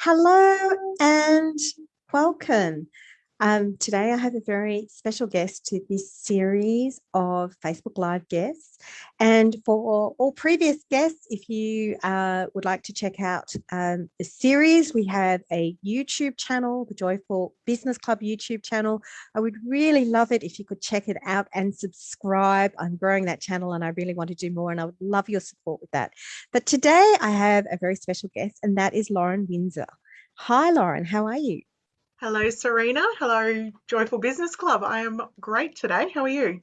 Hello and welcome. Today I have a very special guest to this series of Facebook Live guests. And for all previous guests, if you would like to check out the series, we have a YouTube channel, the Joyful Business Club YouTube channel. I would really love it if you could check it out and subscribe. I'm growing that channel and I really want to do more, and I would love your support with that. But today I have a very special guest, and that is Lauren Winzar. Hi, Lauren. How are you? Hello, Serena. Hello, Joyful Business Club. I am great today. How are you?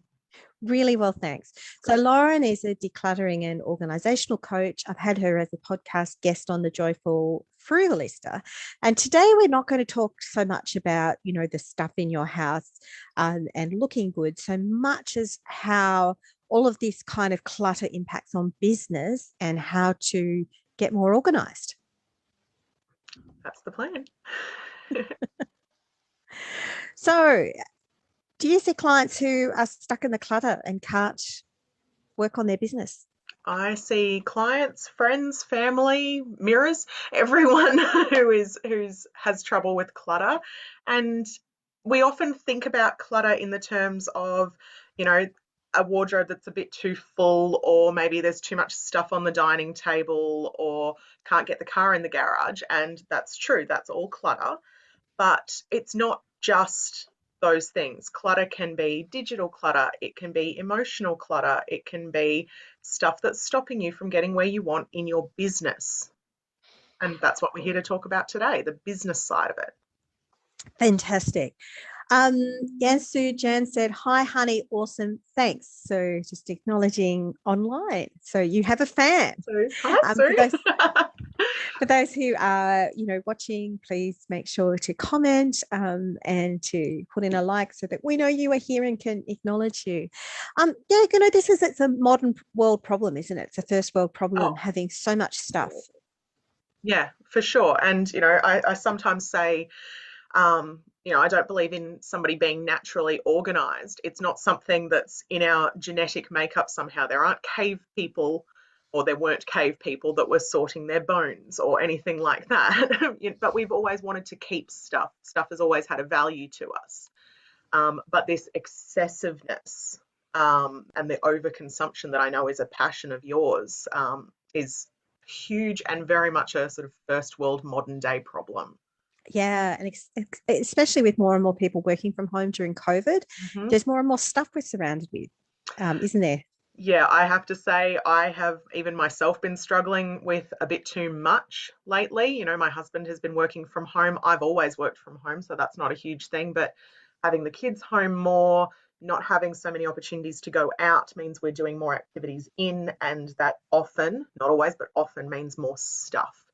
Really well, thanks. So, Good. Lauren is a decluttering and organizational coach. I've had her as a podcast guest on the Joyful Frugalista. And today we're not going to talk so much about, the stuff in your house and looking good, so much as how all of this kind of clutter impacts on business and how to get more organized. That's the plan. So, do you see clients who are stuck in the clutter and can't work on their business? I see clients, friends, family, mirrors, everyone who's has trouble with clutter. And we often think about clutter in the terms of, you know, a wardrobe that's a bit too full, or maybe there's too much stuff on the dining table, or can't get the car in the garage. And that's true, that's all clutter. But it's not just those things. Clutter can be digital clutter, it can be emotional clutter, it can be stuff that's stopping you from getting where you want in your business. And that's what we're here to talk about today, the business side of it. Fantastic. Yansu Jan said, "Hi, honey, awesome, thanks." So just acknowledging online. So you have a fan. So, hi, For Sue. those who are watching, please make sure to comment and to put in a like so that we know you are here and can acknowledge you. Yeah, it's a modern world problem, isn't it? It's a first world problem Oh, having so much stuff. yeah, for sure. And, I sometimes say, I don't believe in somebody being naturally organized. It's not something that's in our genetic makeup somehow. There aren't cave people, or there weren't cave people that were sorting their bones or anything like that. But we've always wanted to keep stuff. Stuff has always had a value to us. But this excessiveness and the overconsumption that I know is a passion of yours is huge and very much a sort of first world modern day problem. Yeah, and especially with more and more people working from home during COVID, Mhm. there's more and more stuff we're surrounded with, isn't there? Yeah, I have to say, I have even myself been struggling with a bit too much lately. My husband has been working from home. I've always worked from home, so that's not a huge thing. But having the kids home more, not having so many opportunities to go out means we're doing more activities in, and that often, not always, but often means more stuff.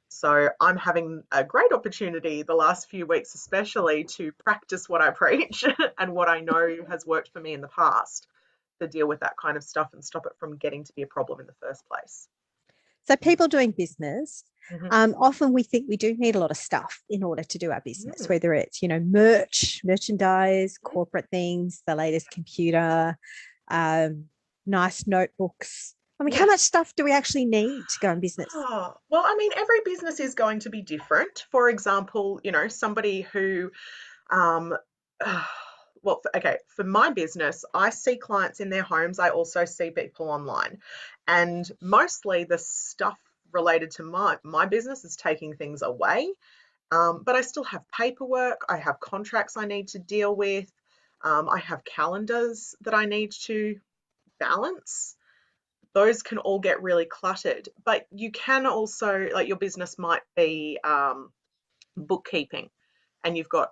So I'm having a great opportunity the last few weeks, especially to practice what I preach and what I know has worked for me in the past to deal with that kind of stuff and stop it from getting to be a problem in the first place. So people doing business, Mhm. often we think we do need a lot of stuff in order to do our business, Mm. whether it's, merchandise, corporate things, the latest computer, um, nice notebooks. I mean, how Yeah. much stuff do we actually need to go in business? Oh, well, I mean, every business is going to be different. For example, somebody who Um, well, okay, for my business, I see clients in their homes. I also see people online, and mostly the stuff related to my business is taking things away. But I still have paperwork. I have contracts I need to deal with. I have calendars that I need to balance. Those can all get really cluttered. But you can also, like, your business might be bookkeeping, and you've got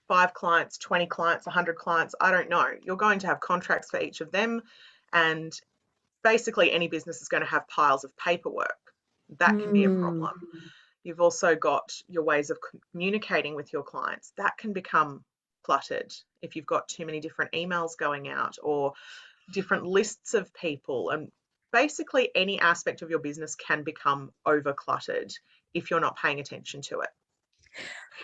5 clients, 20 clients, 100 clients, I don't know. You're going to have contracts for each of them. And basically, any business is going to have piles of paperwork. That can be a Mm. problem. You've also got your ways of communicating with your clients. That can become cluttered if you've got too many different emails going out or different lists of people. And basically, any aspect of your business can become over cluttered if you're not paying attention to it.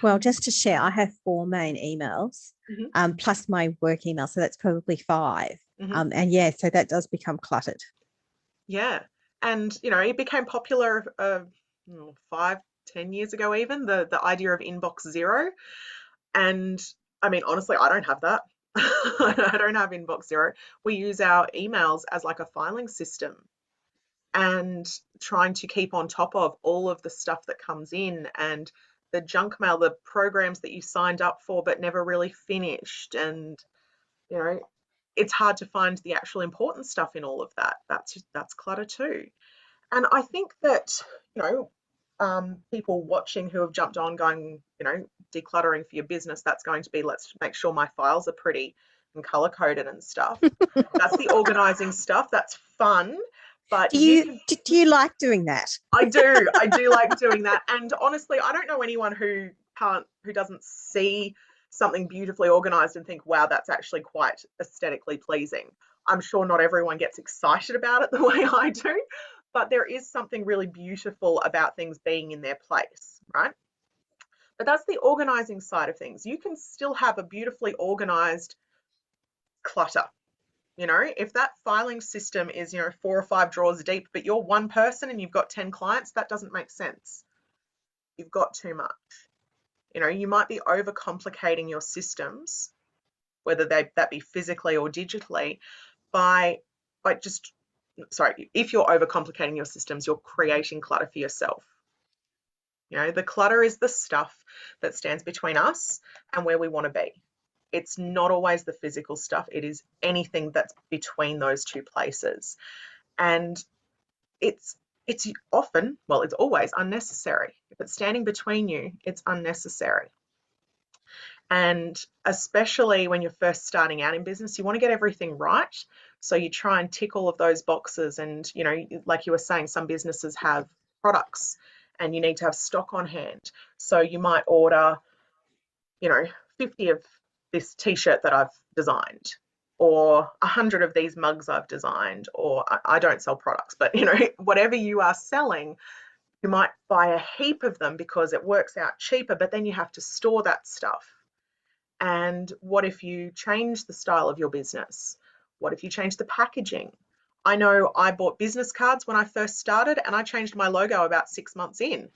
Well, just to share, I have four main emails, Mhm. plus my work email. So that's probably five. Mhm. And yeah, so that does become cluttered. Yeah. And, it became popular 5, 10 years ago even, the idea of inbox zero. And I mean, honestly, I don't have that. I don't have inbox zero. We use our emails as like a filing system and trying to keep on top of all of the stuff that comes in and the junk mail, the programs that you signed up for but never really finished. And, you know, it's hard to find the actual important stuff in all of that. That's clutter too. And I think that, you know, people watching who have jumped on going, you know, decluttering for your business, that's going to be, let's make sure my files are pretty and color coded and stuff. That's the organizing stuff. That's fun. But Do you you can, do you like doing that? I do like doing that. And honestly, I don't know anyone who doesn't see something beautifully organized and think, wow, that's actually quite aesthetically pleasing. I'm sure not everyone gets excited about it the way I do, but there is something really beautiful about things being in their place, right? But that's the organizing side of things. You can still have a beautifully organized clutter. You know, if that filing system is, you know, 4 or 5 drawers deep, but you're one person and you've got 10 clients, that doesn't make sense. You've got too much. You know, you might be overcomplicating your systems, whether that be physically or digitally, by just, sorry, if you're overcomplicating your systems, you're creating clutter for yourself. You know, the clutter is the stuff that stands between us and where we want to be. It's not always the physical stuff. It is anything that's between those two places. And it's often, well, it's always unnecessary. If it's standing between you, it's unnecessary. And especially when you're first starting out in business, you want to get everything right. So you try and tick all of those boxes. And, you know, like you were saying, some businesses have products and you need to have stock on hand. So you might order, you know, 50 of this t-shirt that I've designed, or 100 of these mugs I've designed, or I don't sell products, but, you know, whatever you are selling, you might buy a heap of them because it works out cheaper, but then you have to store that stuff. And what if you change the style of your business? What if you change the packaging? I know I bought business cards when I first started and I changed my logo about 6 months in.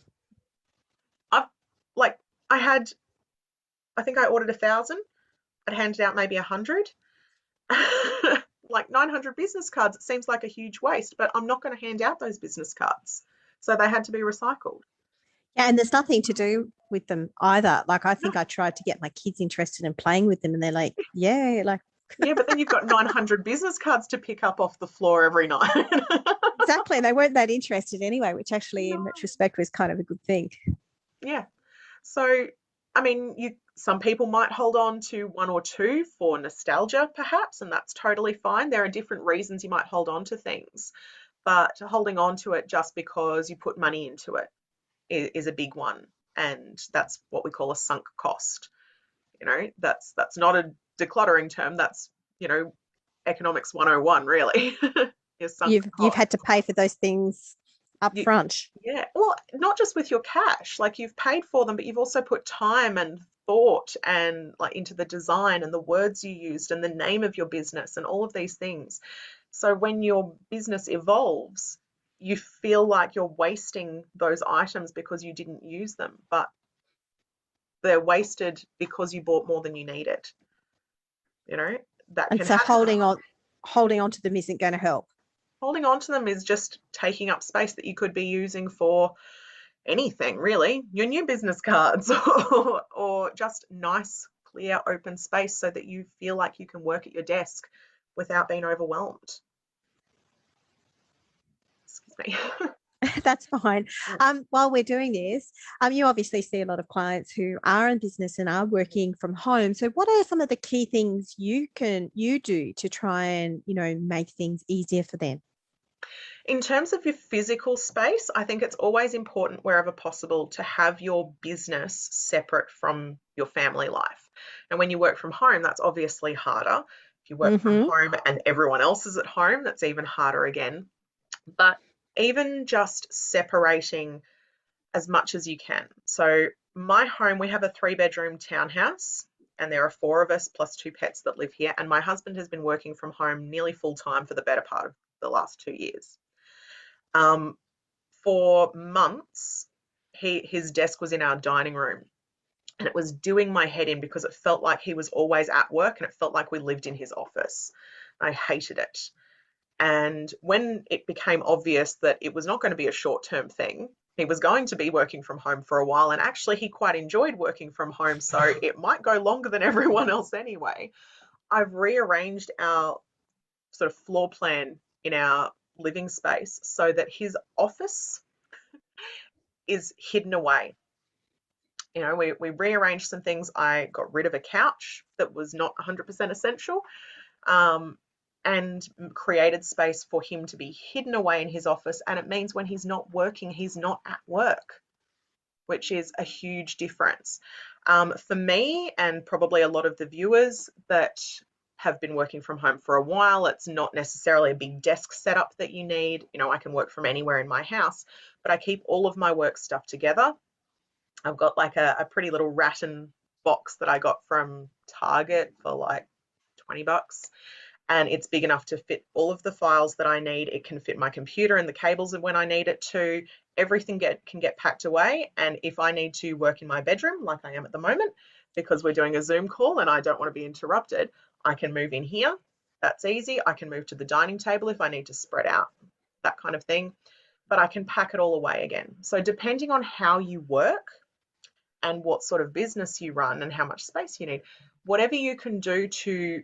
I've like, I had, I think I ordered 1,000. I'd handed out maybe 100. Like 900 business cards. It seems like a huge waste, but I'm not going to hand out those business cards. So they had to be recycled. Yeah, and there's nothing to do with them either. Like I No. think I tried to get my kids interested in playing with them, and they're like, "Yeah, like Yeah, but then you've got 900 business cards to pick up off the floor every night. exactly." And they weren't that interested anyway, which actually, in No. retrospect, was kind of a good thing. Yeah. So, I mean, some people might hold on to one or two for nostalgia, perhaps, and that's totally fine. There are different reasons you might hold on to things, but holding on to it just because you put money into it is a big one, and that's what we call a sunk cost. You know, that's not a decluttering term. That's, you know, economics 101, really. Is sunk You've cost. had to pay for those things up You, front. yeah, well, not just with your cash, like you've paid for them, but you've also put time and thought and like into the design and the words you used and the name of your business and all of these things. So when your business evolves, you feel like you're wasting those items because you didn't use them, but they're wasted because you bought more than you needed. You know, that And can so happen. holding on to them isn't going to help. Holding on to them is just taking up space that you could be using for anything really, your new business cards or just nice, clear, open space so that you feel like you can work at your desk without being overwhelmed. Excuse me. That's fine. While we're doing this, you obviously see a lot of clients who are in business and are working from home. So, what are some of the key things you do to try and make things easier for them? In terms of your physical space, I think it's always important wherever possible to have your business separate from your family life. And when you work from home, that's obviously harder. If you work from Mm-hmm. home and everyone else is at home, that's even harder again. But even just separating as much as you can. So my home, we have a 3-bedroom townhouse and there are 4 of us plus 2 pets that live here. And my husband has been working from home nearly full time for the better part of the last 2 years. Um, for months, his desk was in our dining room, and it was doing my head in because it felt like he was always at work and it felt like we lived in his office. I hated it. And when it became obvious that it was not going to be a short-term thing, he was going to be working from home for a while, and actually he quite enjoyed working from home, so it might go longer than everyone else anyway. I've rearranged our sort of floor plan in our living space so that his office is hidden away. You know, we rearranged some things. I got rid of a couch that was not 100% essential, um, and created space for him to be hidden away in his office. And it means when he's not working, he's not at work, which is a huge difference. For me, and probably a lot of the viewers that have been working from home for a while, it's not necessarily a big desk setup that you need. You know, I can work from anywhere in my house, but I keep all of my work stuff together. I've got like a pretty little rattan box that I got from Target for like 20 bucks, and it's big enough to fit all of the files that I need. It can fit my computer and the cables when I need it to. Everything can get packed away. And if I need to work in my bedroom, like I am at the moment, because we're doing a Zoom call and I don't want to be interrupted, I can move in here. That's easy. I can move to the dining table if I need to spread out, that kind of thing. But I can pack it all away again. So depending on how you work and what sort of business you run and how much space you need, whatever you can do to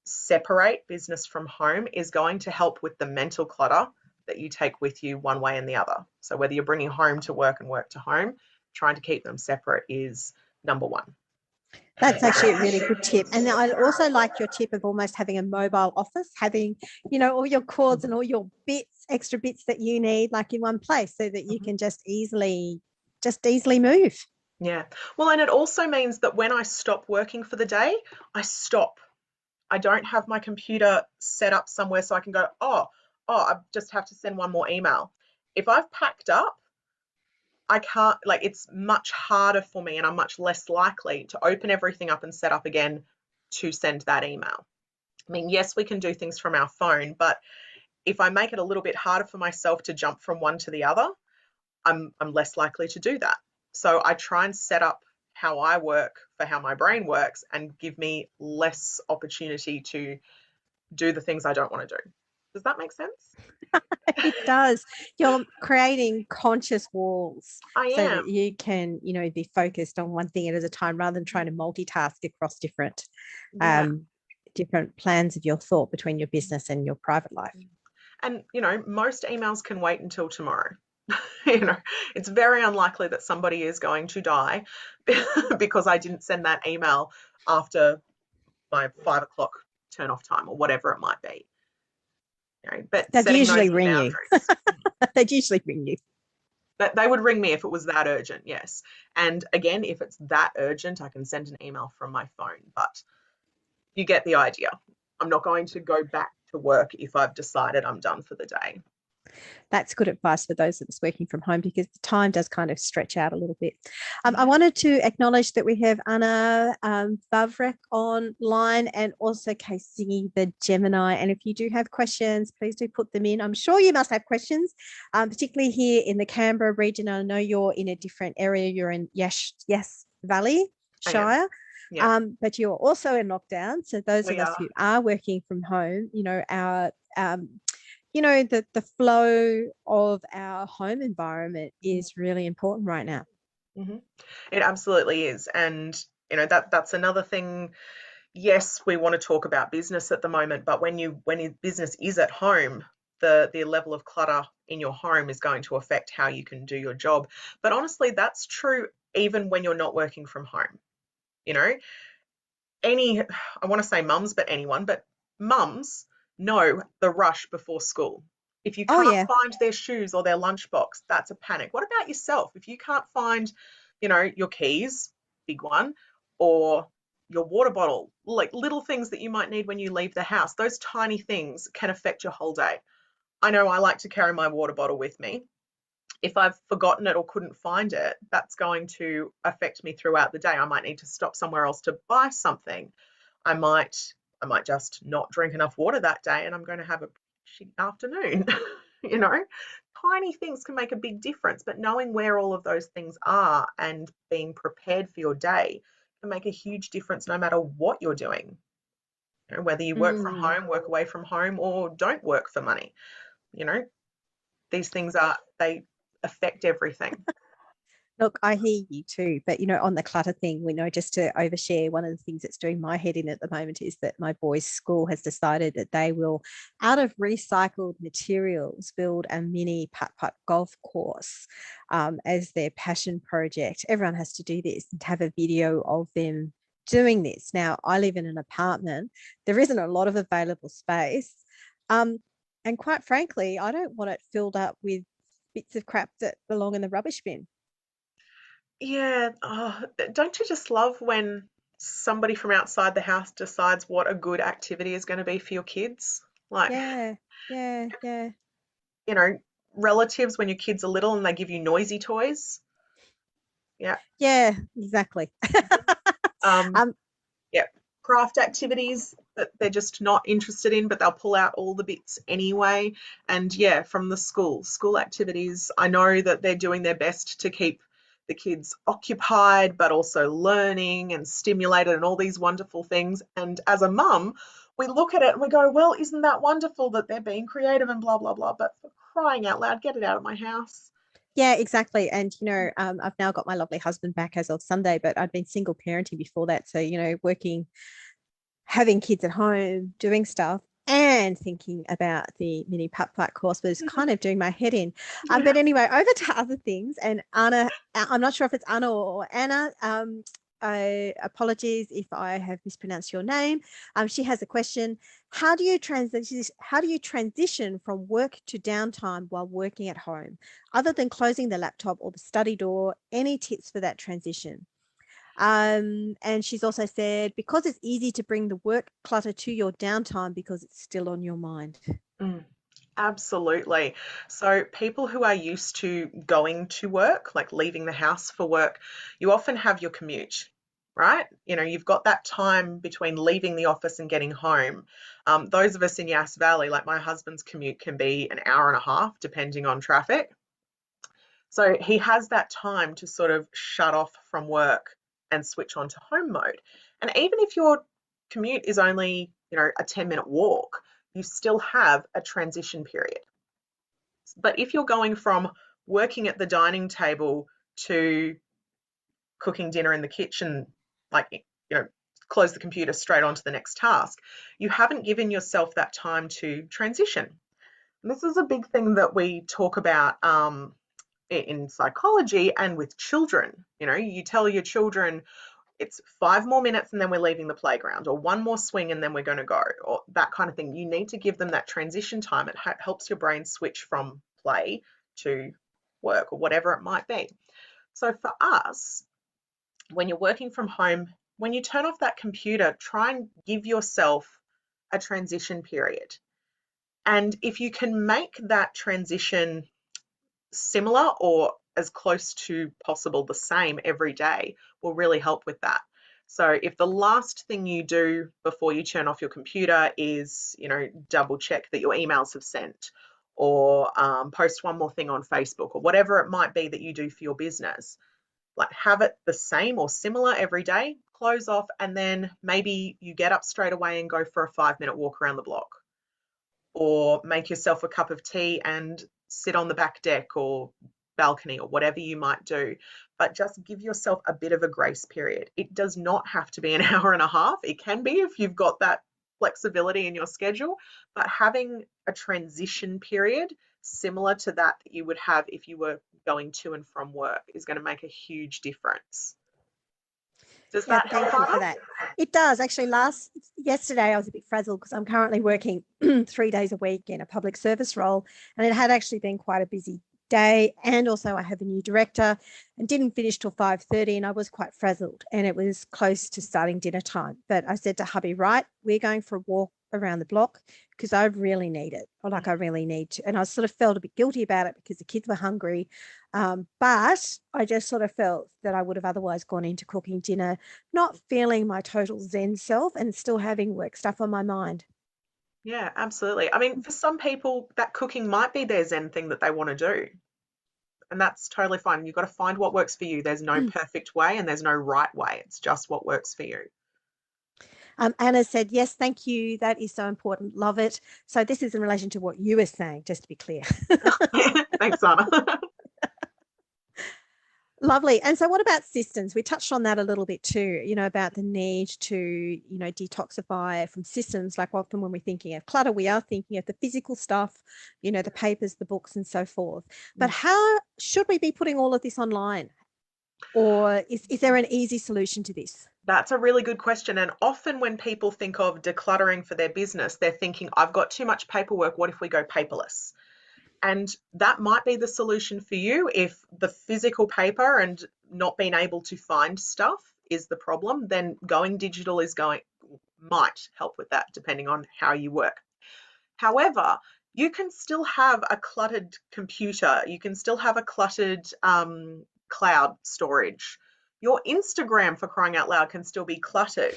separate business from home is going to help with the mental clutter that you take with you one way and the other. So whether you're bringing home to work and work to home, trying to keep them separate is number one. That's actually a really good tip. And I also like your tip of almost having a mobile office, having, all your cords and all your bits, extra bits that you need, like in one place so that you can just easily move. Yeah. Well, and it also means that when I stop working for the day, I stop. I don't have my computer set up somewhere so I can go, I just have to send one more email. If I've packed up, I can't, like, it's much harder for me and I'm much less likely to open everything up and set up again to send that email. I mean, yes, we can do things from our phone, but if I make it a little bit harder for myself to jump from one to the other, I'm less likely to do that. So I try and set up how I work for how my brain works and give me less opportunity to do the things I don't want to do. Does that make sense? It does. You're creating conscious walls I so that am. you can, be focused on one thing at a time rather than trying to multitask across Yeah. um, different plans of your thought between your business and your private life. And, most emails can wait until tomorrow. you know, it's very unlikely that somebody is going to die because I didn't send that email after my 5 o'clock turn off time or whatever it might be. But They'd setting those usually ring you. boundaries. They'd usually ring you. That they would ring me if it was that urgent, yes. And again, if it's that urgent, I can send an email from my phone. But you get the idea. I'm not going to go back to work if I've decided I'm done for the day. That's good advice for those that's working from home because the time does kind of stretch out a little bit. I Yeah. wanted to acknowledge that we have Anna Vavrek online and also Casey the Gemini. And if you do have questions, please do put them in. I'm sure you must have questions, particularly here in the Canberra region. I know you're in a different area. You're in Yes Valley I am. Shire. Yeah. But you're also in lockdown. So those We of us are. who are working from home, our the flow of our home environment is really important right now. Hmm. It absolutely is. And that's another thing. Yes, we want to talk about business at the moment, but when your business is at home, the level of clutter in your home is going to affect how you can do your job. But honestly, that's true even when you're not working from home. You know, any I want to say mums, but anyone, but mums know the rush before school. If you Oh can't yeah. find their shoes or their lunchbox, that's a panic. What about yourself? If you can't find, your keys, big one, or your water bottle, like little things that you might need when you leave the house, those tiny things can affect your whole day. I know I like to carry my water bottle with me. If I've forgotten it or couldn't find it, that's going to affect me throughout the day. I might need to stop somewhere else to buy something. I might I might just not drink enough water that day and I'm going to have a shitty afternoon. you know? Tiny things can make a big difference, but knowing where all of those things are and being prepared for your day can make a huge difference no matter what you're doing. You know, whether you work from Mm. home, work away from home, or don't work for money. You know, these things they affect everything. Look, I hear you too, but on the clutter thing, we know, just to overshare, one of the things that's doing my head in at the moment is that my boys' school has decided that they will, out of recycled materials, build a mini putt-putt golf course as their passion project. Everyone has to do this and have a video of them doing this. Now, I live in an apartment. There isn't a lot of available space. Um, and quite frankly, I don't want it filled up with bits of crap that belong in the rubbish bin. Yeah, don't you just love when somebody from outside the house decides what a good activity is going to be for your kids? Like, Yeah, yeah, yeah, you know, relatives when your kids are little and they give you noisy toys. Yeah. yeah, exactly. Um, um, yeah, craft activities that they're just not interested in, but they'll pull out all the bits anyway. And yeah, from the school activities, I know that they're doing their best to keep the kids occupied, but also learning and stimulated and all these wonderful things. And as a mum, we look at it and we go, well, isn't that wonderful that they're being creative and blah, blah, blah. But for crying out loud, get it out of my house. yeah, exactly. And I've now got my lovely husband back as of Sunday, but I'd been single parenting before that. So, working, having kids at home, doing stuff, and thinking about the mini putt putt course was kind of doing my head in. Yeah. But anyway, over to other things. And Anna, I'm not sure if it's Anna or Anna. Apologies if I have mispronounced your name. She has a question. How do you transition from work to downtime while working at home? Other than closing the laptop or the study door, any tips for that transition? And she's also said, because it's easy to bring the work clutter to your downtime because it's still on your mind. Mm. Absolutely. So, people who are used to going to work, like leaving the house for work, you often have your commute, right? You know, you've got that time between leaving the office and getting home. Those of us in Yass Valley, like my husband's commute can be an hour and a half, depending on traffic. So, he has that time to sort of shut off from work and switch on to home mode. And even if your commute is only, a 10-minute walk, you still have a transition period. But if you're going from working at the dining table to cooking dinner in the kitchen, like, close the computer straight on to the next task, you haven't given yourself that time to transition. And this is a big thing that we talk about in psychology and with children. You know, you tell your children it's 5 more minutes and then we're leaving the playground, or one more swing and then we're going to go, or that kind of thing. You need to give them that transition time. It helps your brain switch from play to work or whatever it might be. So for us, when you're working from home, when you turn off that computer, try and give yourself a transition period. And if you can make that transition similar or as close to possible the same every day will really help with that. So if the last thing you do before you turn off your computer is, double check that your emails have sent, or post one more thing on Facebook, or whatever it might be that you do for your business, like have it the same or similar every day, close off, and then maybe you get up straight away and go for a 5-minute walk around the block, or make yourself a cup of tea and sit on the back deck or balcony or whatever you might do. But just give yourself a bit of a grace period. It does not have to be an hour and a half. It can be if you've got that flexibility in your schedule, but having a transition period similar to that you would have if you were going to and from work is going to make a huge difference. Does Yeah, that help, thank you for Anna? that. It does. Actually, yesterday I was a bit frazzled because I'm currently working 3 days a week in a public service role, and it had actually been quite a busy day. And also, I have a new director and didn't finish till 5:30, and I was quite frazzled. And it was close to starting dinner time. But I said to hubby, right, we're going for a walk around the block because I really need it, or like I really need to. And I sort of felt a bit guilty about it because the kids were hungry. But I just sort of felt that I would have otherwise gone into cooking dinner, not feeling my total Zen self and still having work stuff on my mind. Yeah, absolutely. I mean, for some people, that cooking might be their Zen thing that they want to do. And that's totally fine. You've got to find what works for you. There's no perfect way and there's no right way. It's just what works for you. Anna said, yes, thank you. That is so important. Love it. So this is in relation to what you were saying, just to be clear. Thanks, Anna. Lovely. And so what about systems? We touched on that a little bit too, about the need to, detoxify from systems. Like often when we're thinking of clutter, we are thinking of the physical stuff, the papers, the books, and so forth. But how should we be putting all of this online? Or is there an easy solution to this? That's a really good question. And often when people think of decluttering for their business, they're thinking, I've got too much paperwork. What if we go paperless? And that might be the solution for you if the physical paper and not being able to find stuff is the problem, then going digital might help with that depending on how you work. However, you can still have a cluttered computer, you can still have a cluttered cloud storage. Your Instagram, for crying out loud, can still be cluttered.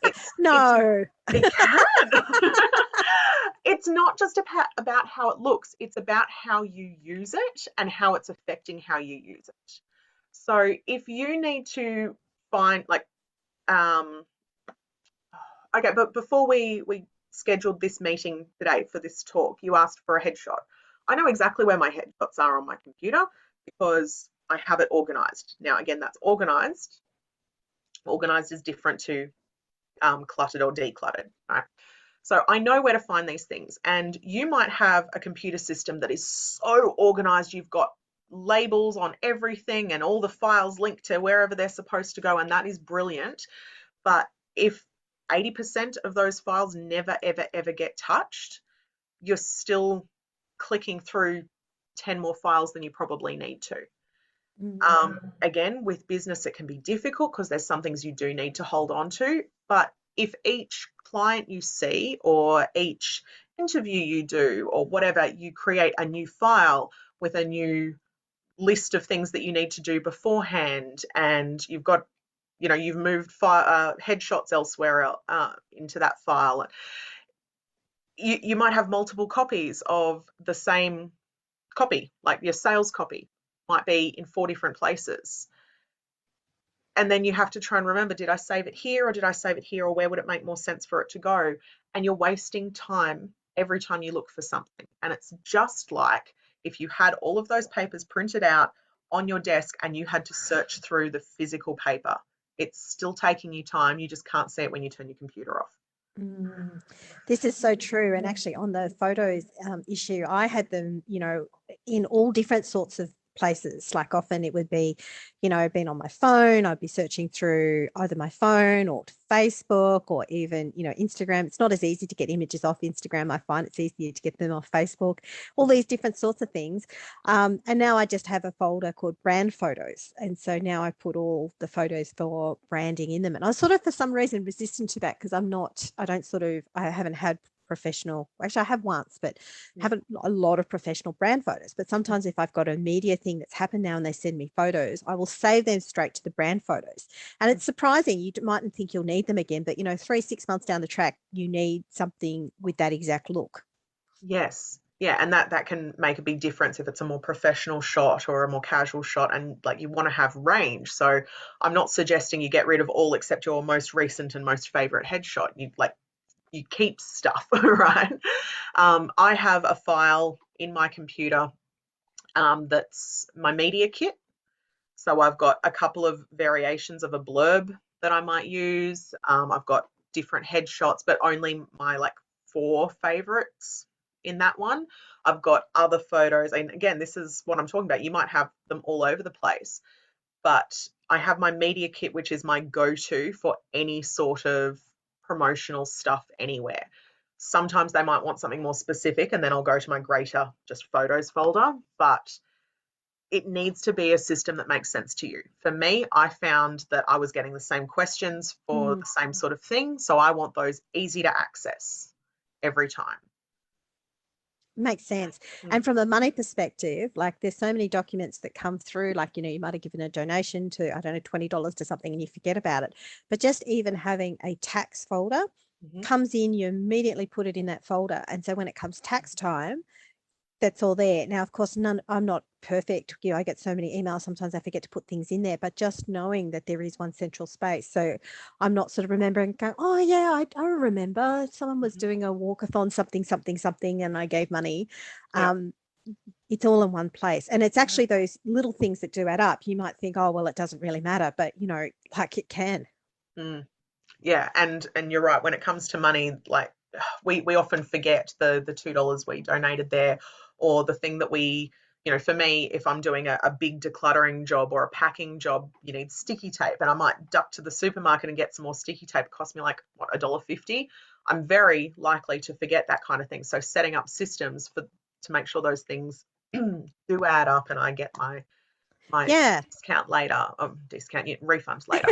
It's No. it can. It's not just about how it looks, it's about how you use it and how it's affecting how you use it. So if you need to find um okay, but before we scheduled this meeting today for this talk, you asked for a headshot. I know exactly where my headshots are on my computer because I have it organized. Now, again, that's organized. Organized is different to cluttered or decluttered, right? So I know where to find these things. And you might have a computer system that is so organized, you've got labels on everything and all the files linked to wherever they're supposed to go, and that is brilliant. But if 80% of those files never, ever, ever get touched, you're still clicking through 10 more files than you probably need to. Again, with business, it can be difficult because there's some things you do need to hold on to. But if each client you see or each interview you do or whatever, you create a new file with a new list of things that you need to do beforehand, and you've got, you've moved headshots elsewhere into that file. You might have multiple copies of the same copy, like your sales copy might be in 4 different places. And then you have to try and remember, did I save it here or did I save it here, or where would it make more sense for it to go? And you're wasting time every time you look for something. And it's just like if you had all of those papers printed out on your desk and you had to search through the physical paper. It's still taking you time. You just can't see it when you turn your computer off. This is so true. And actually, on the photos issue, I had them, in all different sorts of places. Like often it would be, being on my phone. I'd be searching through either my phone or Facebook or even, Instagram. It's not as easy to get images off Instagram. I find it's easier to get them off Facebook, all these different sorts of things. And now I just have a folder called brand photos. And so now I put all the photos for branding in them. And I was sort of, for some reason, resistant to that because I haven't had professional, actually I have once, but haven't a lot of professional brand photos. But sometimes if I've got a media thing that's happened now and they send me photos, I will save them straight to the brand photos. And it's surprising, you mightn't think you'll need them again, but 3-6 months down the track, you need something with that exact look. Yes. Yeah, and that can make a big difference if it's a more professional shot or a more casual shot, and like you want to have range. So I'm not suggesting you get rid of all except your most recent and most favorite headshot. You keep stuff, right? I have a file in my computer that's my media kit. So I've got a couple of variations of a blurb that I might use. I've got different headshots, but only my like 4 favorites in that one. I've got other photos. And again, this is what I'm talking about. You might have them all over the place, but I have my media kit, which is my go-to for any sort of promotional stuff anywhere. Sometimes they might want something more specific, and then I'll go to my greater just photos folder, but it needs to be a system that makes sense to you. For me, I found that I was getting the same questions for the same sort of thing, so I want those easy to access every time. Makes sense. And from a money perspective, like there's so many documents that come through, like, you might have given a donation to, I don't know, $20 to something and you forget about it. But just even having a tax folder Mhm. comes in, you immediately put it in that folder. And so when it comes tax time, that's all there. Now, of course, I'm not perfect. I get so many emails. Sometimes I forget to put things in there, but just knowing that there is one central space. So I'm not sort of remembering going, oh yeah, I remember someone was Mhm. doing a walkathon, something, something, something, and I gave money. Yeah. Um, it's all in one place. And it's Yeah. actually those little things that do add up. You might think, oh, well, it doesn't really matter, but like it can. Mm. Yeah, and you're right. When it comes to money, like we often forget the $2 we donated there, or the thing that for me, if I'm doing a big decluttering job or a packing job, you need sticky tape, and I might duck to the supermarket and get some more sticky tape. It cost me like what, $1.50. I'm very likely to forget that kind of thing. So setting up systems to make sure those things do add up, and I get my Yeah. discount later, discount refund later,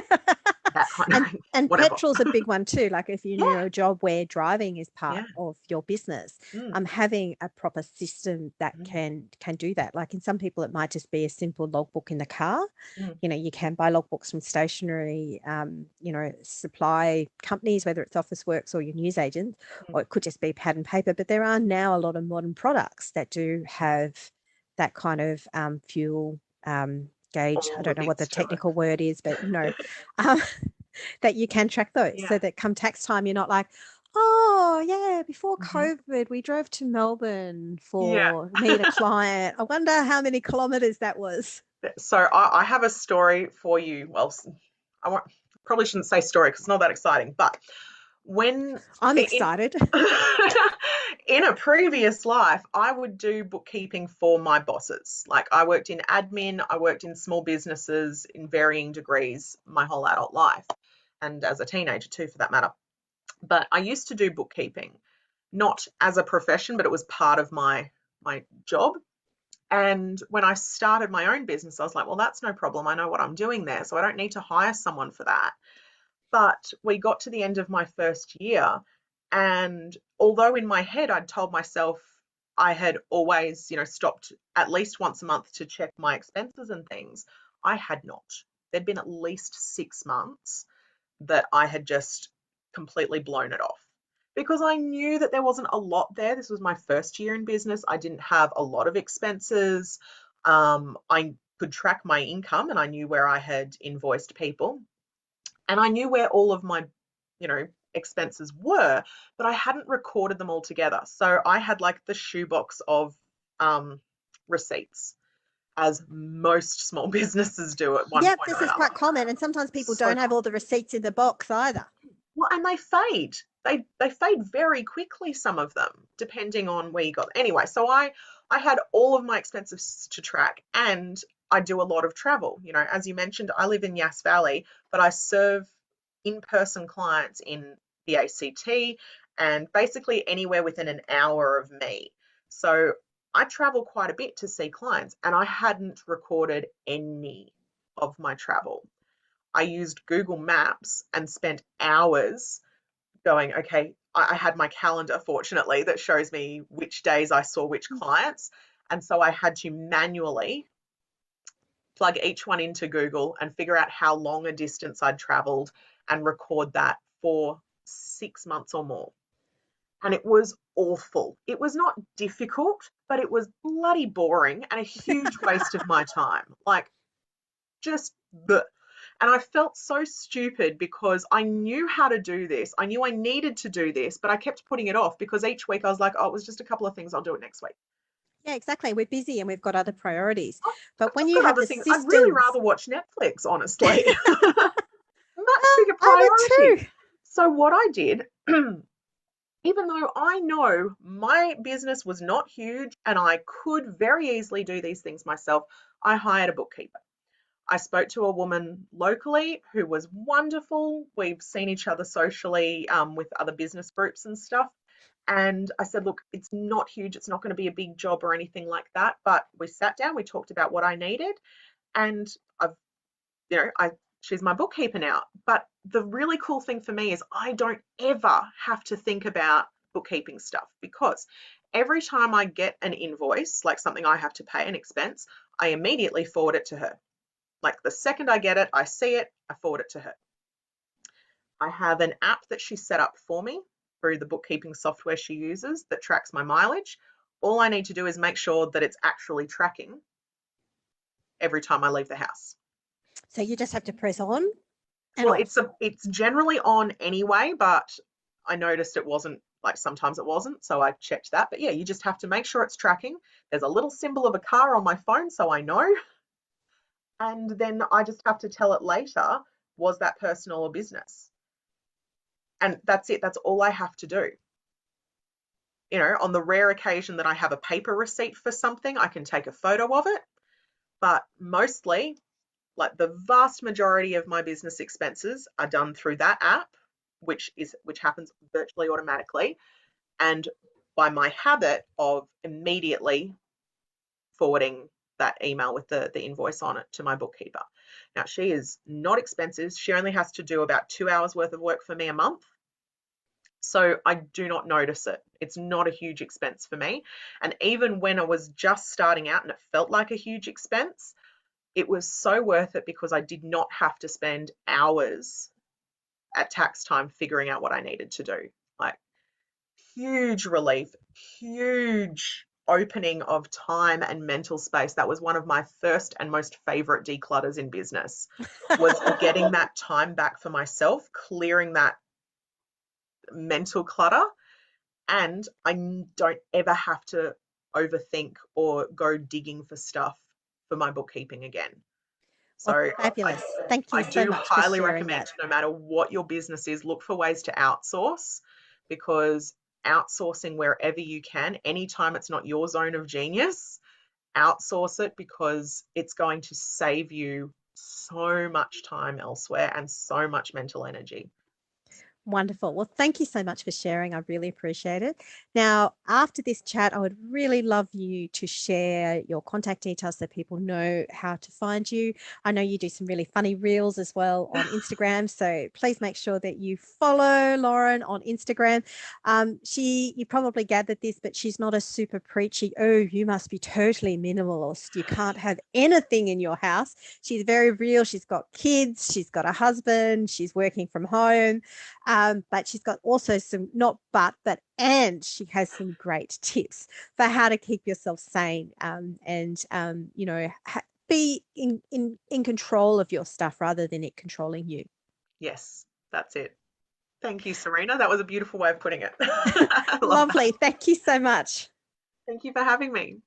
that kind of and thing, and whatever. petrol's a big one too. Like if you're in Yeah. a job where driving is part Yeah. of your business, Mm, having a proper system that mm, can do that. Like in some people, it might just be a simple logbook in the car. mm, You can buy logbooks from stationery, supply companies, whether it's Officeworks or your newsagent, mm. or it could just be pad and paper. But there are now a lot of modern products that do have that kind of fuel gauge. I All the don't know what the bits to it. technical word is, but um, that you can track those Yeah. so that come tax time, you're not like, oh, yeah, before Hmm. COVID, we drove to Melbourne Yeah. for meet a client. I wonder how many kilometers that was. So I have a story for you. Well, I won't, probably shouldn't say story because it's not that exciting, but when I'm in excited. in a previous life, I would do bookkeeping for my bosses. Like I worked in admin, I worked in small businesses in varying degrees my whole adult life, and as a teenager too, for that matter. But I used to do bookkeeping, not as a profession, but it was part of my job. And when I started my own business, I was like, well, that's no problem. I know what I'm doing there, so I don't need to hire someone for that. But we got to the end of my first year, and although in my head I'd told myself I had always, stopped at least once a month to check my expenses and things, I had not. There'd been at least 6 months that I had just completely blown it off because I knew that there wasn't a lot there. This was my first year in business. I didn't have a lot of expenses. I could track my income and I knew where I had invoiced people and I knew where all of my, expenses were, but I hadn't recorded them all together. So I had like the shoebox of um, receipts, as most small businesses do at one Yep, point or this is another. quite common. And sometimes people So don't have all the receipts in the box either. well, and they fade. They fade very quickly, some of them, depending on where you got. Anyway, so I had all of my expenses to track and I do a lot of travel. As you mentioned, I live in Yass Valley, but I serve in-person clients in the ACT and basically anywhere within an hour of me. So I travel quite a bit to see clients and I hadn't recorded any of my travel. I used Google Maps and spent hours going, okay, I had my calendar, fortunately, that shows me which days I saw which clients. And so I had to manually plug each one into Google and figure out how long a distance I'd traveled and record that for 6 months or more. And it was awful. It was not difficult, but it was bloody boring and a huge waste of my time. Like, just bleh. And I felt so stupid because I knew how to do this. I knew I needed to do this, but I kept putting it off because each week I was like, oh, it was just a couple of things. I'll do it next week. Yeah, exactly. We're busy and we've got other priorities. But when I've you got have other the things. I'd really systems, rather watch Netflix, honestly. Much bigger I would priority. too. So what I did, even though I know my business was not huge and I could very easily do these things myself, I hired a bookkeeper. I spoke to a woman locally who was wonderful. We've seen each other socially with other business groups and stuff. And I said, look, it's not huge. It's not going to be a big job or anything like that. But we sat down, we talked about what I needed, and I've, I she's my bookkeeper now. But the really cool thing for me is I don't ever have to think about bookkeeping stuff because every time I get an invoice, like something I have to pay an expense, I immediately forward it to her. Like the second I get it, I see it, I forward it to her. I have an app that she set up for me through the bookkeeping software she uses that tracks my mileage. All I need to do is make sure that it's actually tracking every time I leave the house. So you just have to press on and Well, off. it's generally on anyway, but I noticed it wasn't, like sometimes it wasn't, so I checked that. But yeah, you just have to make sure it's tracking. There's a little symbol of a car on my phone, so I know. And then I just have to tell it later, was that personal or business? And that's it. That's all I have to do. On the rare occasion that I have a paper receipt for something, I can take a photo of it. But mostly, like the vast majority of my business expenses are done through that app, which happens virtually automatically, and by my habit of immediately forwarding that email with the invoice on it to my bookkeeper. Now, she is not expensive. She only has to do about 2 hours worth of work for me a month. So I do not notice it. It's not a huge expense for me. And even when I was just starting out and it felt like a huge expense, it was so worth it because I did not have to spend hours at tax time figuring out what I needed to do. Like, huge relief, huge opening of time and mental space. That was one of my first and most favorite declutters in business, was getting that time back for myself, clearing that mental clutter, and I don't ever have to overthink or go digging for stuff for my bookkeeping again. Well, So fabulous. Thank I you so do much for highly sharing recommend, that. no matter what your business is, look for ways to outsource, because outsourcing wherever you can, anytime it's not your zone of genius, outsource it, because it's going to save you so much time elsewhere and so much mental energy. Wonderful. Well, thank you so much for sharing. I really appreciate it. Now, after this chat, I would really love you to share your contact details so people know how to find you. I know you do some really funny reels as well on Instagram. So please make sure that you follow Lauren on Instagram. You probably gathered this, but she's not a super preachy, oh, you must be totally minimalist. You can't have anything in your house. She's very real. She's got kids. She's got a husband. She's working from home. But she's got also some, not but, and she has some great tips for how to keep yourself sane and, be in control of your stuff rather than it controlling you. Yes, that's it. Thank you, Serena. That was a beautiful way of putting it. I love that. Lovely. Thank you so much. Thank you for having me.